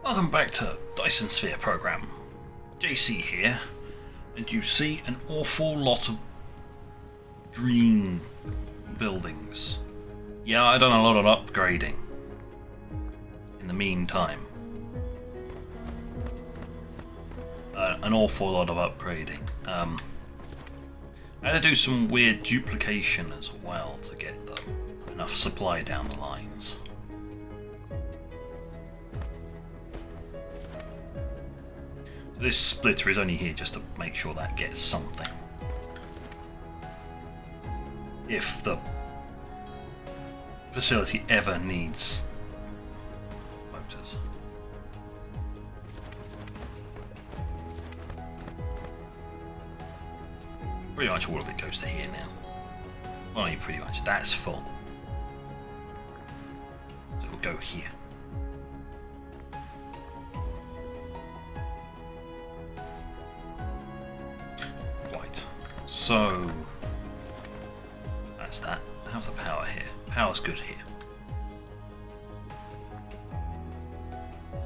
Welcome back to Dyson Sphere Program. JC here, and you see an awful lot of green buildings. Yeah, I've done a lot of upgrading in the meantime. An awful lot of upgrading. I had to do some weird duplication as well to get enough supply down the lines. So this splitter is only here just to make sure that gets something. If the facility ever needs motors. Pretty much all of it goes to here now. Well, not pretty much. That's full. So it will go here. Right. So that's that. How's the power here? Power's good here.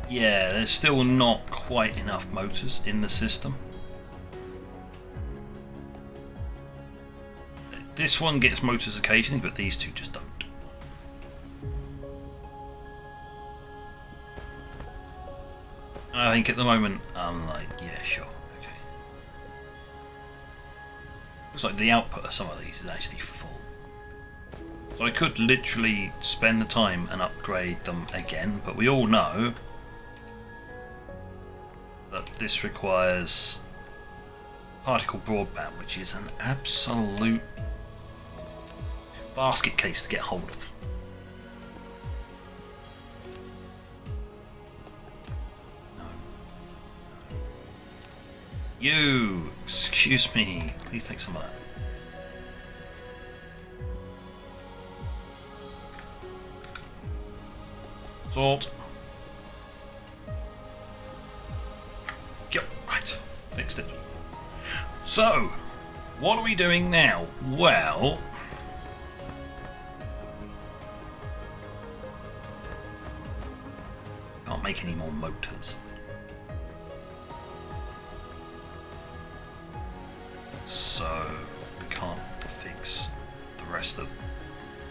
Yeah, there's still not quite enough motors in the system. This one gets motors occasionally, but these two just don't. I think at the moment, I'm like, yeah, sure, okay. Looks like the output of some of these is actually full. So I could literally spend the time and upgrade them again, but we all know that this requires particle broadband, which is an absolute basket case to get hold of. No. You! Excuse me. Please take some of that. Salt. Yep, right. Fixed it. So, what are we doing now? Well, can't make any more motors. So we can't fix the rest of...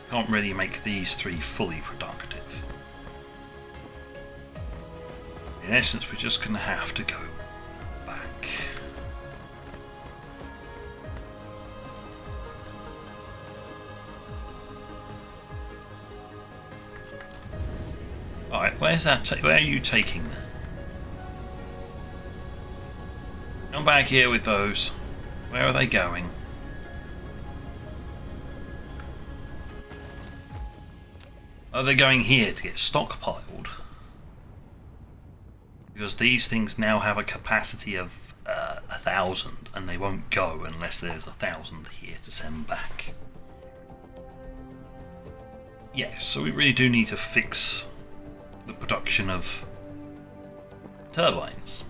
Can't really make these three fully productive. In essence, we're just going to have to go back. Alright, where's that? Where are you taking that? Come back here with those. Where are they going? Are they going here to get stockpiled? Because these things now have a capacity of 1,000, and they won't go unless there's 1,000 here to send back. Yes, so we really do need to fix the production of turbines.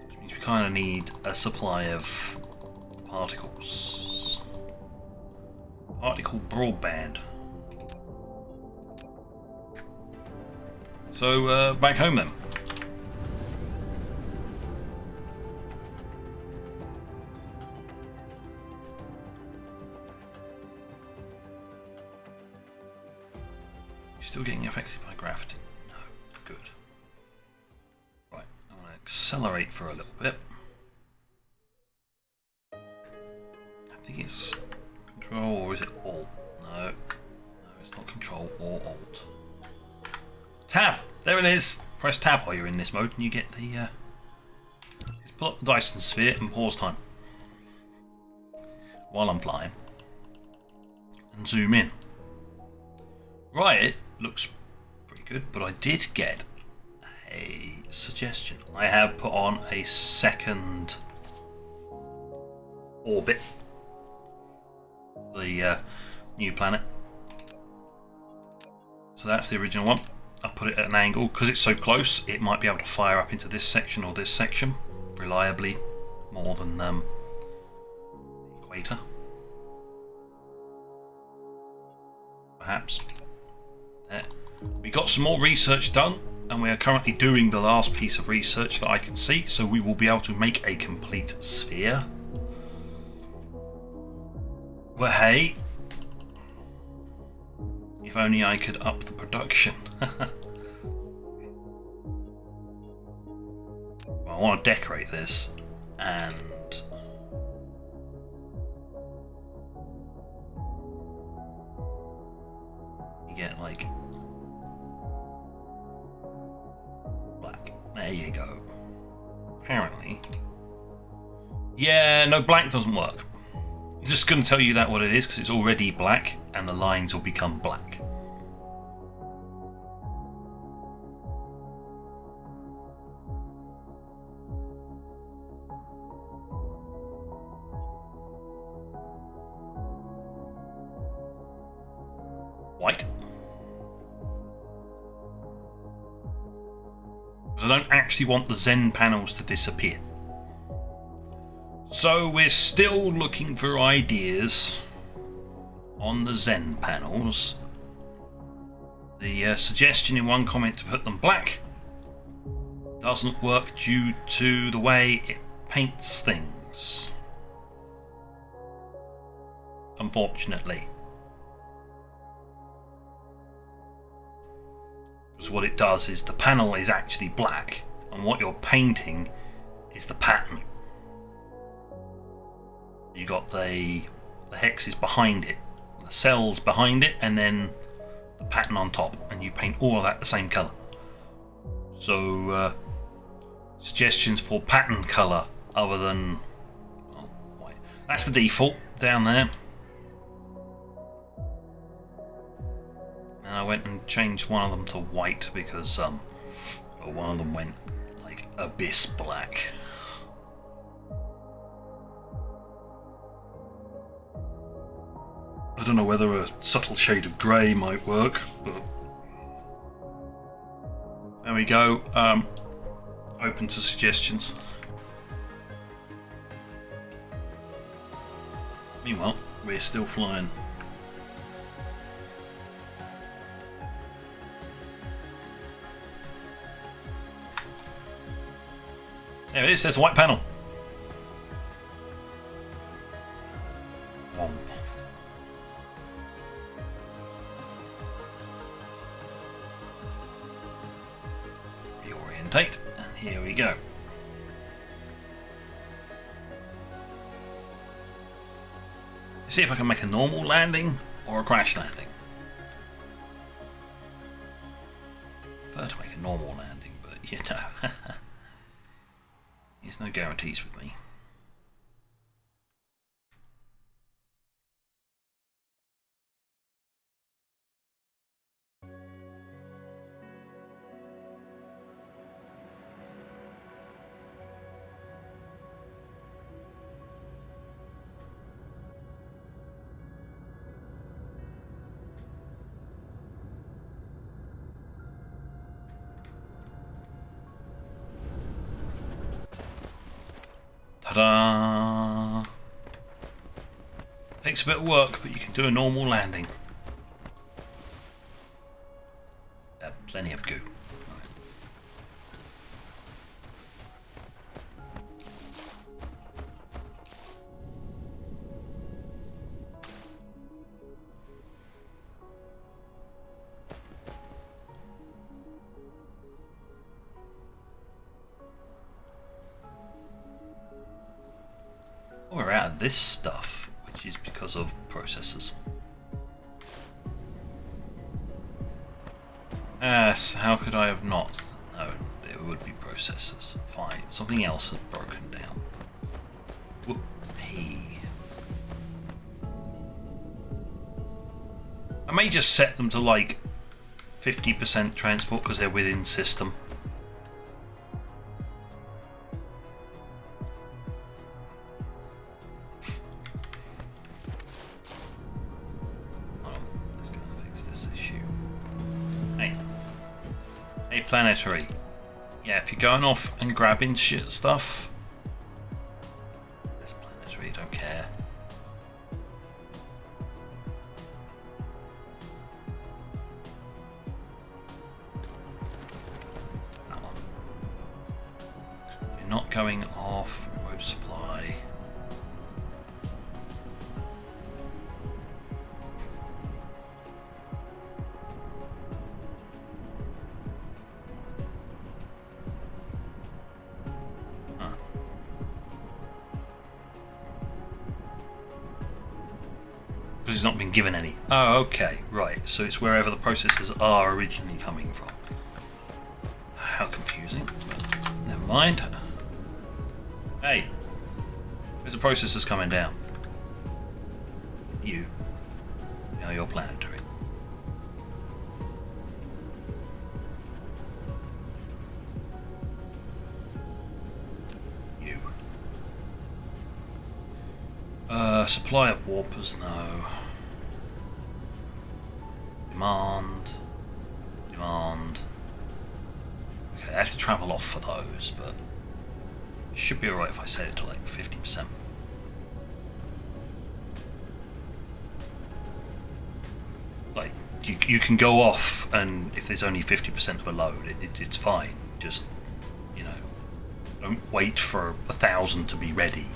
Which means we kind of need a supply of particles. Particle broadband. So, back home then. Still getting affected by gravity? No. Good. Right, I want to accelerate for a little bit. I think it's Control, or is it Alt? No. No, it's not Control or Alt. Tab! There it is! Press Tab while you're in this mode and you get the... Just pull up the Dyson Sphere and pause time. While I'm flying. And zoom in. Right, it looks pretty good, but I did get a suggestion. I have put on a second orbit for the new planet. So that's the original one. I put it at an angle because it's so close. It might be able to fire up into this section or this section reliably more than the equator. Perhaps. There. We got some more research done, and we are currently doing the last piece of research that I can see, so we will be able to make a complete sphere. Well, hey, if only I could up the production. Well, I want to decorate this, and you get like black. There you go. Apparently, yeah, no, black doesn't work. I'm just going to tell you that what it is because it's already black, and the lines will become black. White. Because I don't actually want the Zen panels to disappear. So we're still looking for ideas on the Zen panels. The suggestion in one comment to put them black doesn't work due to the way it paints things. Unfortunately. Because what it does is the panel is actually black, and what you're painting is the pattern. You got the hexes behind it, the cells behind it, and then the pattern on top, and you paint all of that the same colour. So suggestions for pattern colour other than white. That's the default down there. And I went and changed one of them to white because one of them went like abyss black. I don't know whether a subtle shade of grey might work, but there we go. Open to suggestions. Meanwhile, we're still flying. There it is, there's a white panel. Reorientate, and here we go. Let's see if I can make a normal landing or a crash landing. I prefer to make a normal landing, but you know. There's no guarantees with me. Ta-da! Takes a bit of work, but you can do a normal landing. Plenty of goo. We're out of this stuff, which is because of processors. Yes, how could I have not known it would be processors? Fine, something else has broken down. Whoopee. I may just set them to like 50% transport because they're within system. Planetary. Yeah, if you're going off and grabbing shit stuff, there's a planetary, don't care. not going off. Road supply. Because it's not been given any. Oh, okay, right. So it's wherever the processors are originally coming from. How confusing. But never mind. Hey, where's the processors coming down? You. Now you're planetary. You. Supply of warpers, no. Demand. Okay, I have to travel off for those, but it should be alright if I set it to like 50%. Like, you can go off, and if there's only 50% of a load, it's fine. Just, you know, don't wait for 1,000 to be ready.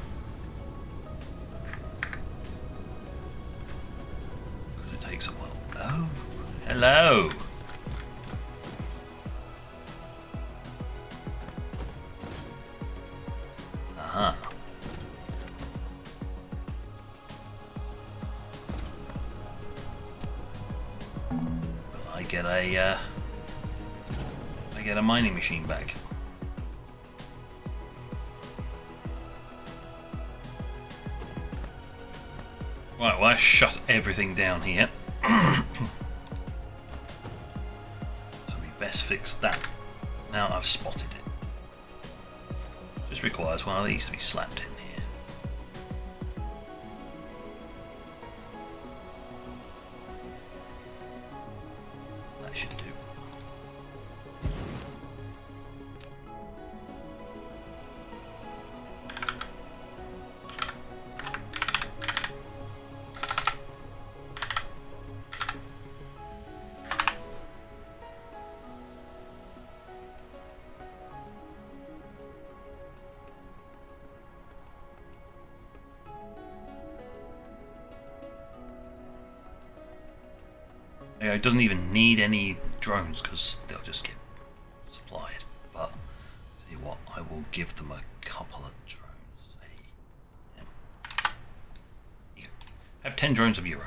Because it takes a while. Oh, hello! Aha. I get a mining machine back. Right, well I shut everything down here. So we best fix that. Now I've spotted it. Just requires one of these to be slapped in here. That should do. It doesn't even need any drones because they'll just get supplied. But tell you what, I will give them a couple of drones. Hey, you have 10 drones of your own.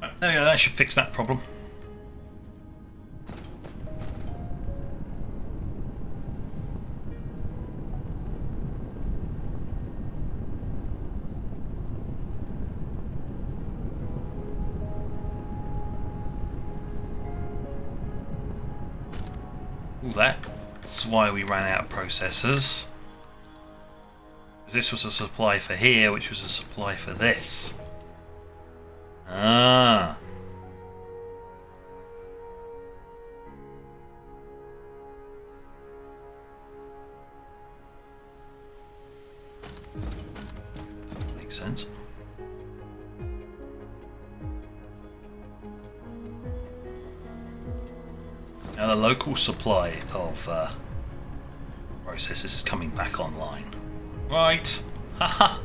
Right, there we go. That should fix that problem. That's why we ran out of processors. This was a supply for here, which was a supply for this. Ah. Makes sense. Now the local supply of processors is coming back online. Right. Haha.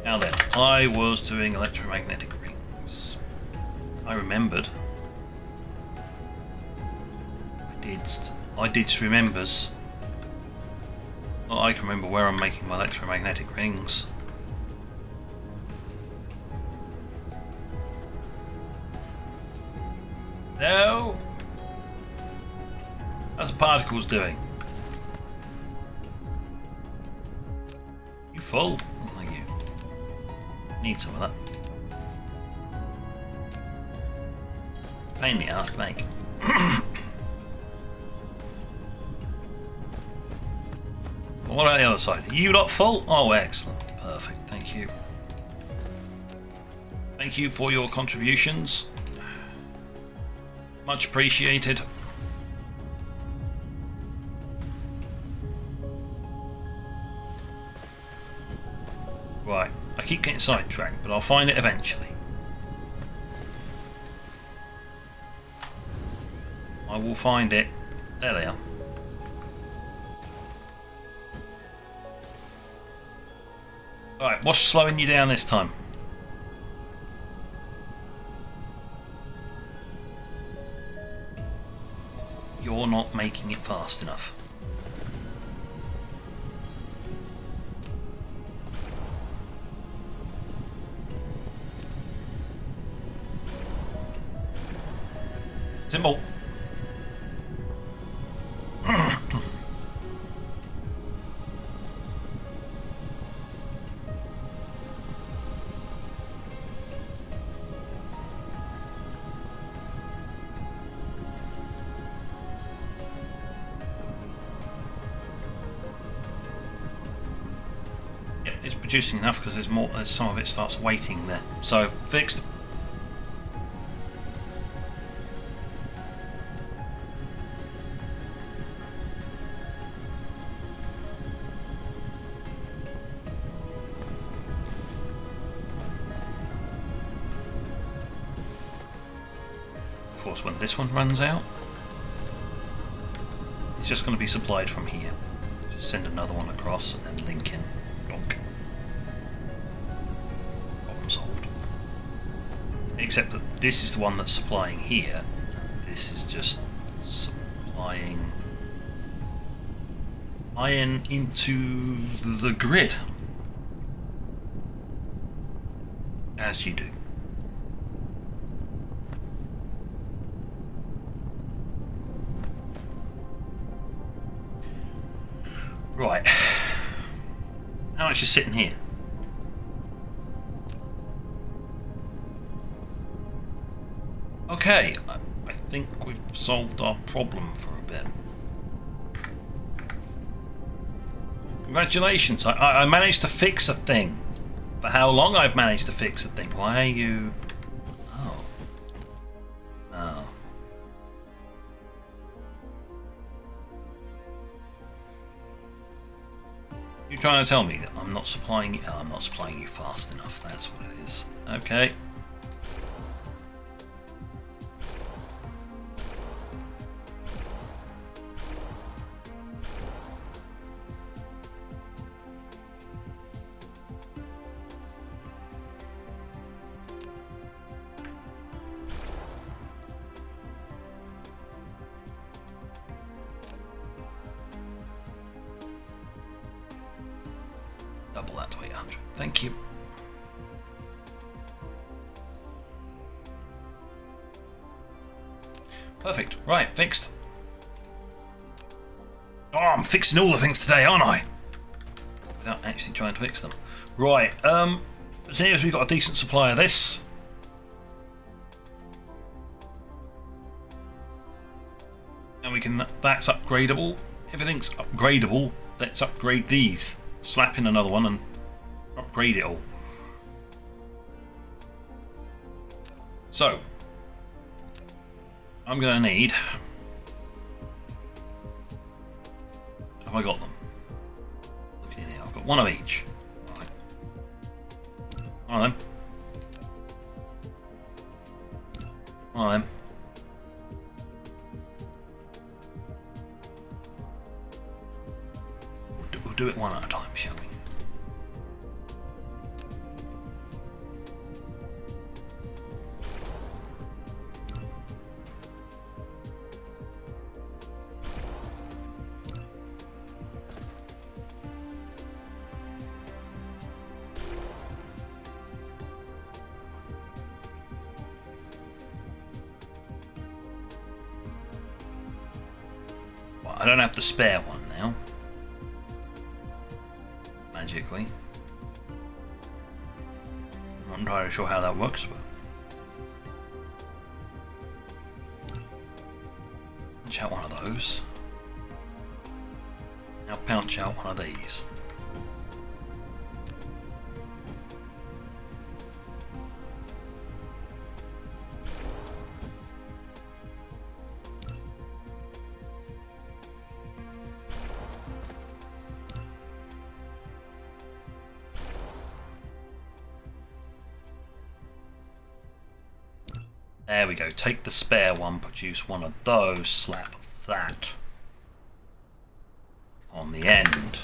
Now then, I was doing electromagnetic rings. I remembered. I did remembers. Well, I can remember where I'm making my electromagnetic rings. No. How's the particles doing? You full? Oh, thank you. Need some of that. Pain in the ass to make. What about the other side? Are you not full? Oh, excellent. Perfect. Thank you. Thank you for your contributions. Much appreciated. Right, I keep getting sidetracked, but I'll find it eventually. I will find it. There they are. Alright, what's slowing you down this time? You're not making it fast enough. Simple. Yep, it's producing enough because there's more. Some of it starts waiting there. So fixed. Of course, when this one runs out, it's just going to be supplied from here. Just send another one across and then link in. Donk. Problem solved. Except that this is the one that's supplying here. This is just supplying iron into the grid. As you do. Right. How much is sitting here? Okay, I think we've solved our problem for a bit. Congratulations, I managed to fix a thing. For how long I've managed to fix a thing? Why are you... Oh. Oh. You're trying to tell me that I'm not supplying you? Oh, I'm not supplying you fast enough. That's what it is. Okay. Double that to 800. Thank you. Perfect. Right, fixed. Oh, I'm fixing all the things today, aren't I? Without actually trying to fix them. Right, as soon as we've got a decent supply of this. And we can, that's upgradable. Everything's upgradable. Let's upgrade these. Slap in another one and upgrade it all. So, I'm going to need... Have I got them? Looking in here, I've got one of each. Right. One of them. One of them. We'll do it one at a time, shall we? Well, I don't have the spare one now. Magically. I'm not entirely sure how that works, but punch out one of those. Now punch out one of these. There we go. Take the spare one, produce one of those, slap that on the end.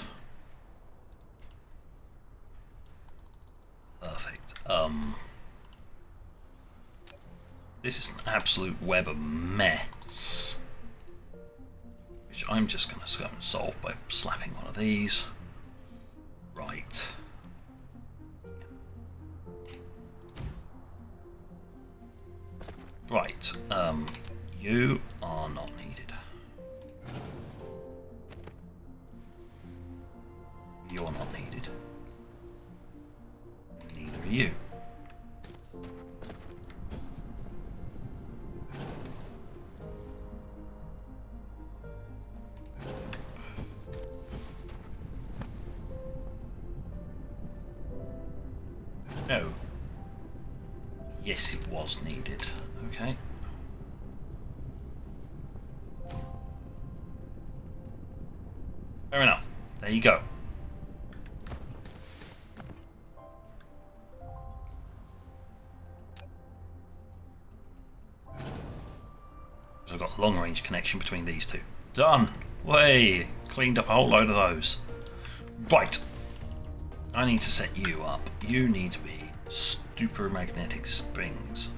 Perfect. This is an absolute web of mess, which I'm just going to go and solve by slapping one of these. Right. Right, you are not needed. You're not needed. Neither are you. No. Yes, it was needed. Okay. Fair enough. There you go. So I've got a long-range connection between these two. Done. Way cleaned up a whole load of those. Right. I need to set you up. You need to be super magnetic springs.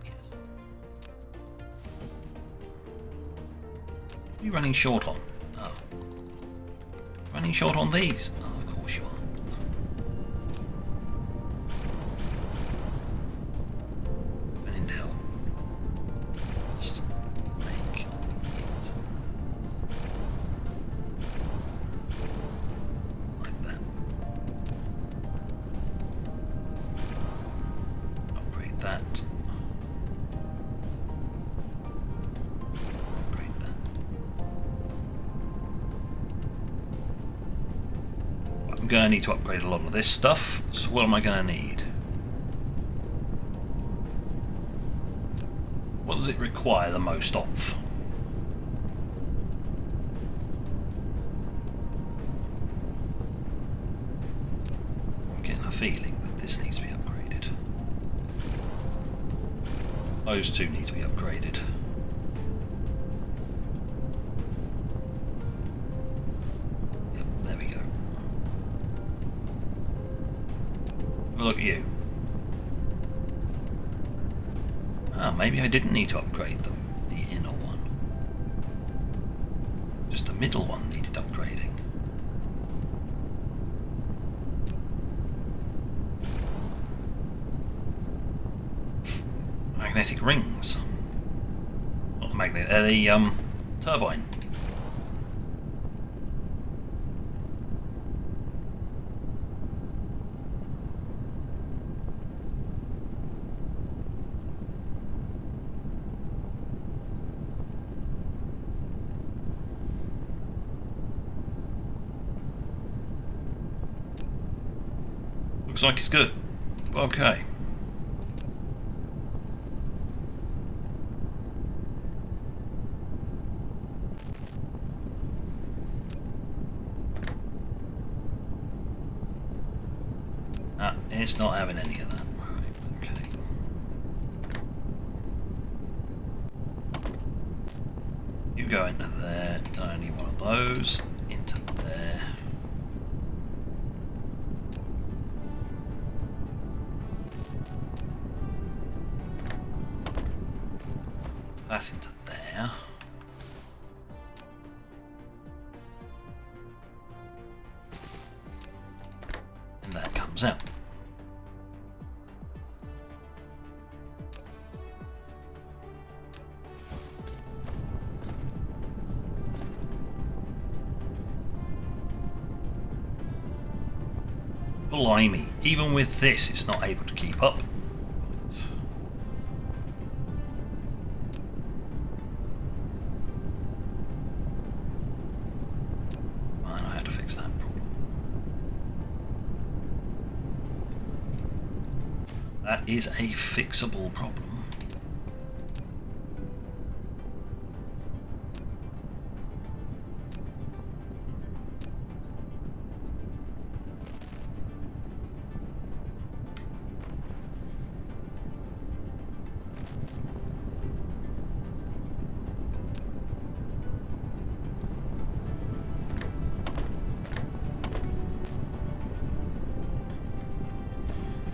Yes. What are you running short on? Oh. Running short on these? Oh, of course you are. When in doubt, just make it. Like that. Upgrade that. Upgrade that. I'm going to need to upgrade a lot of this stuff, so what am I going to need? What does it require the most of? I'm getting a feeling that this needs to be upgraded. Those two need to be upgraded. Yep, there we go. Look at you. Ah, maybe I didn't need to upgrade them, the inner one. Just the middle one needed upgrading. Magnetic rings. Not the magnet, the turbine. Looks like it's good. Okay. Ah, it's not having any of that. Right, okay. You go into there, only one of those, into there. That into there. And that comes out. Blimey, even with this it's not able to keep up. I know how to fix that problem. That is a fixable problem.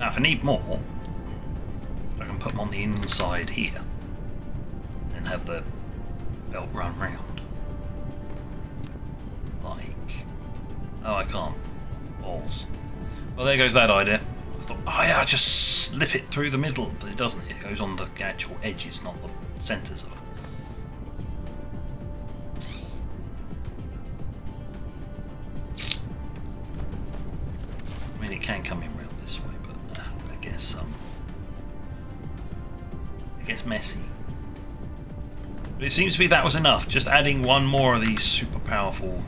Now, if I need more, I can put them on the inside here and have the belt run round. Like, oh, I can't. Balls. Well, there goes that idea. I thought, oh yeah, just slip it through the middle, but it doesn't. It goes on the actual edges, not the centres of it. I mean, it can come in round this way, but I guess it gets messy. But it seems to be that was enough. Just adding one more of these super powerful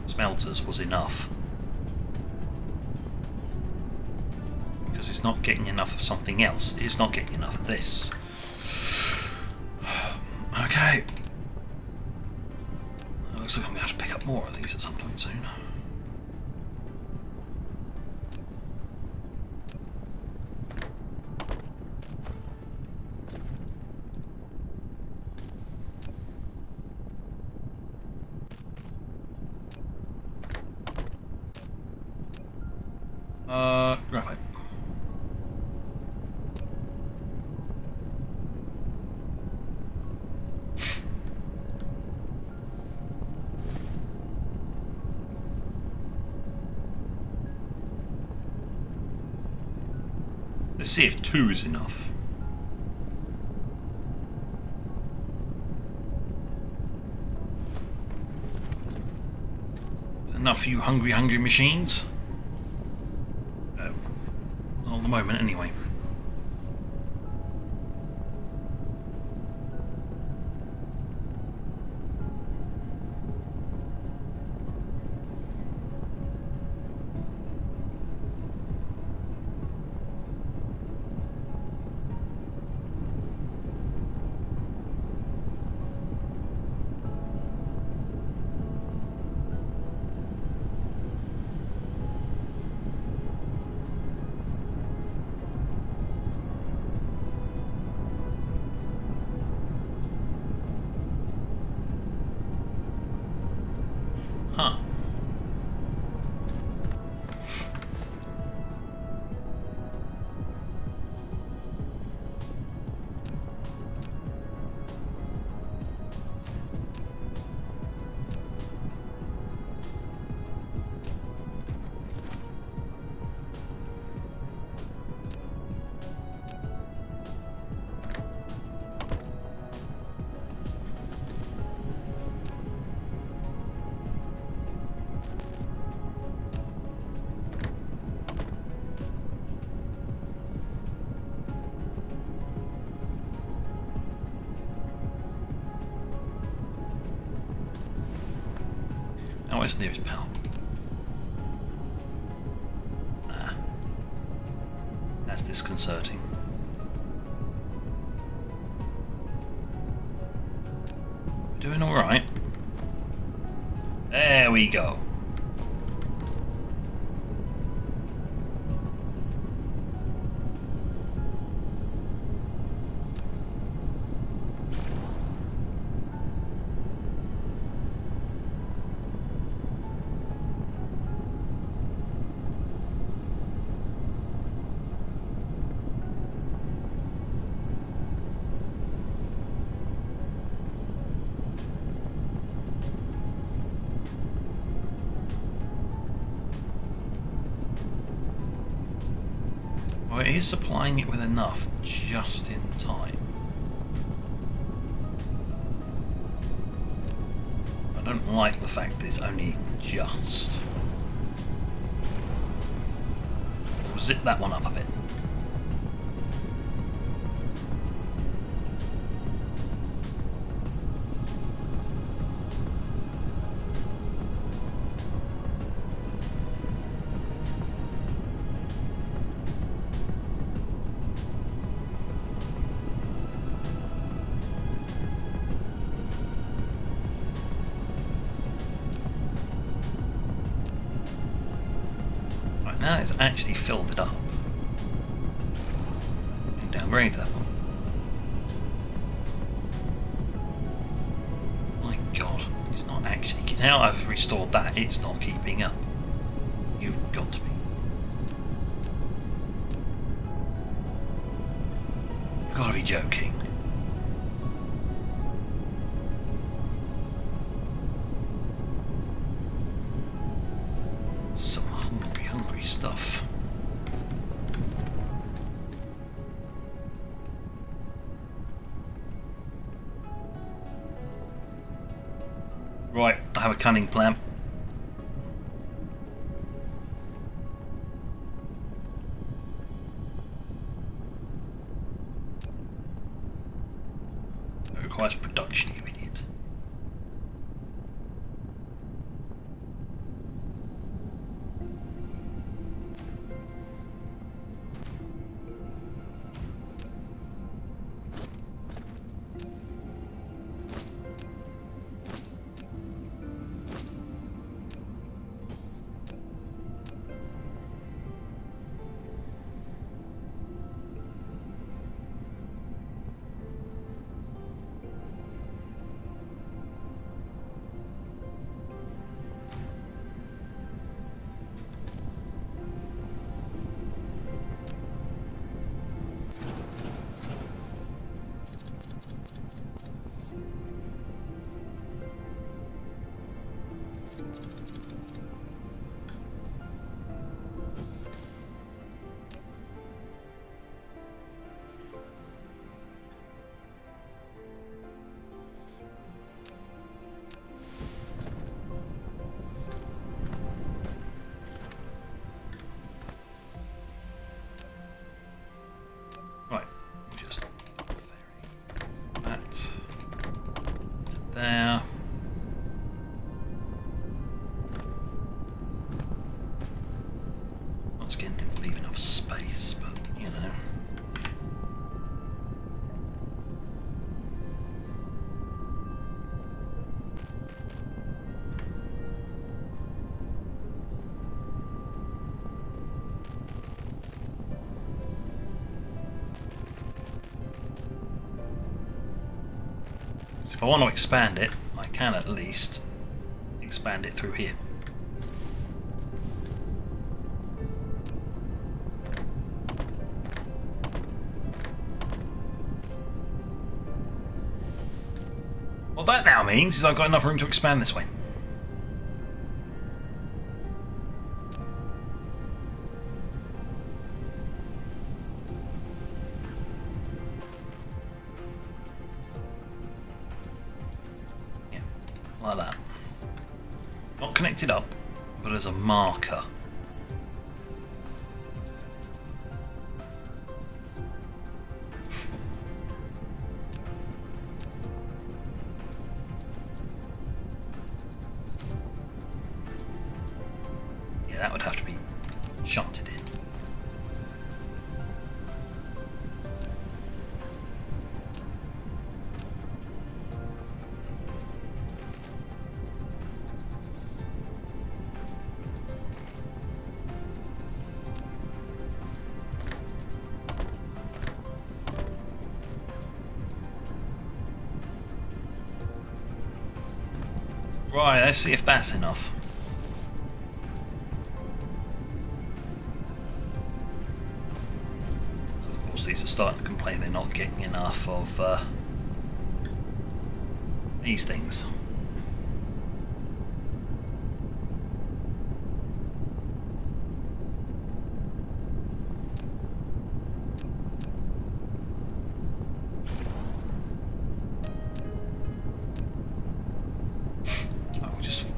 smelters was enough. Because it's not getting enough of something else. It's not getting enough of this. Okay. Looks like I'm going to have to pick up more of these at some point soon. Graphite. Let's see if 2 is enough. Is that enough for you hungry machines? Not at the moment, anyway. Huh. Now where's the nearest power? Ah. That's disconcerting. Doing alright. There we go. Well, it is supplying it with enough just in time. I don't like the fact that it's only just. We'll zip that one up a bit. Now it's actually filled it up. And downgrade that one. My god, it's not actually. Now I've restored that, it's not keeping up. You've got to be. Gotta be joking. Some hungry stuff. Right, I have a cunning plan. It requires production, you idiot. There. Once again, didn't leave enough space, but you know. If I want to expand it, I can at least expand it through here. What that now means is I've got enough room to expand this way. Like that. Not connected up, but as a marker. Yeah, that would have to be shunted in. Right, let's see if that's enough. So of course these are starting to complain they're not getting enough of these things.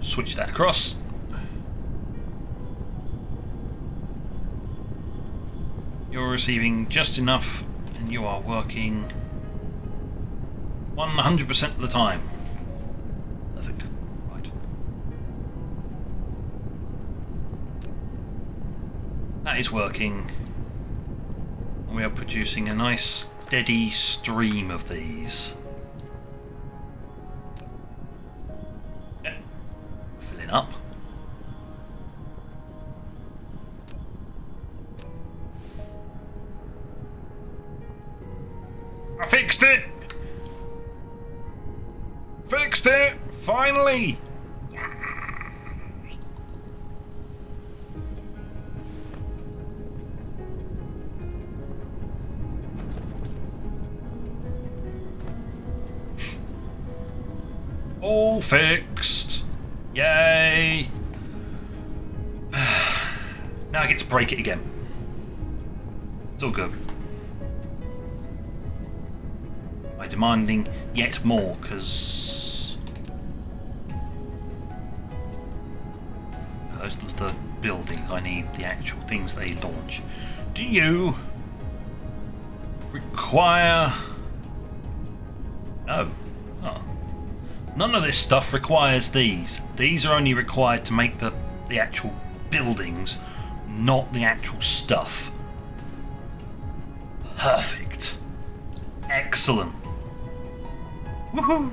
Switch that across. You're receiving just enough and you are working 100% of the time. Perfect. Right. That is working. And we are producing a nice steady stream of these. Up. I fixed it! Fixed it! Finally! All fixed. Yay. Now I get to break it again. It's all good. By demanding yet more, because those are the buildings. I need the actual things they launch. Do you require... No. Oh. None of this stuff requires these. These are only required to make the actual buildings, not the actual stuff. Perfect. Excellent. Woohoo!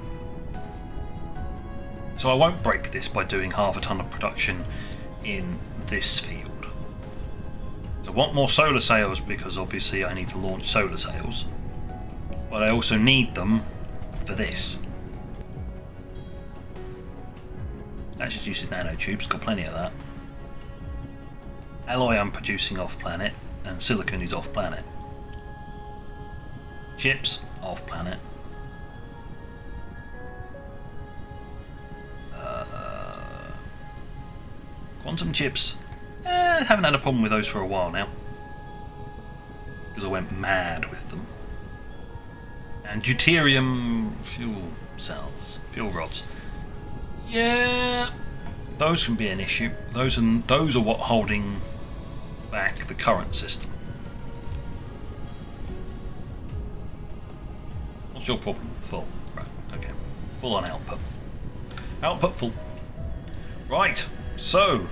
So I won't break this by doing half a ton of production in this field. So I want more solar sails because obviously I need to launch solar sails. But I also need them for this. That just uses nanotubes, got plenty of that. Alloy I'm producing off planet, and silicon is off planet. Chips off planet. Quantum chips. Haven't had a problem with those for a while now. Because I went mad with them. And deuterium fuel cells, fuel rods. Yeah, those can be an issue. Those are what holding back the current system. What's your problem? Full. Right, okay. Full on output. Output full. Right, so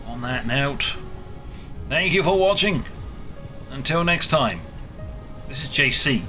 on that note, thank you for watching. Until next time, this is JC.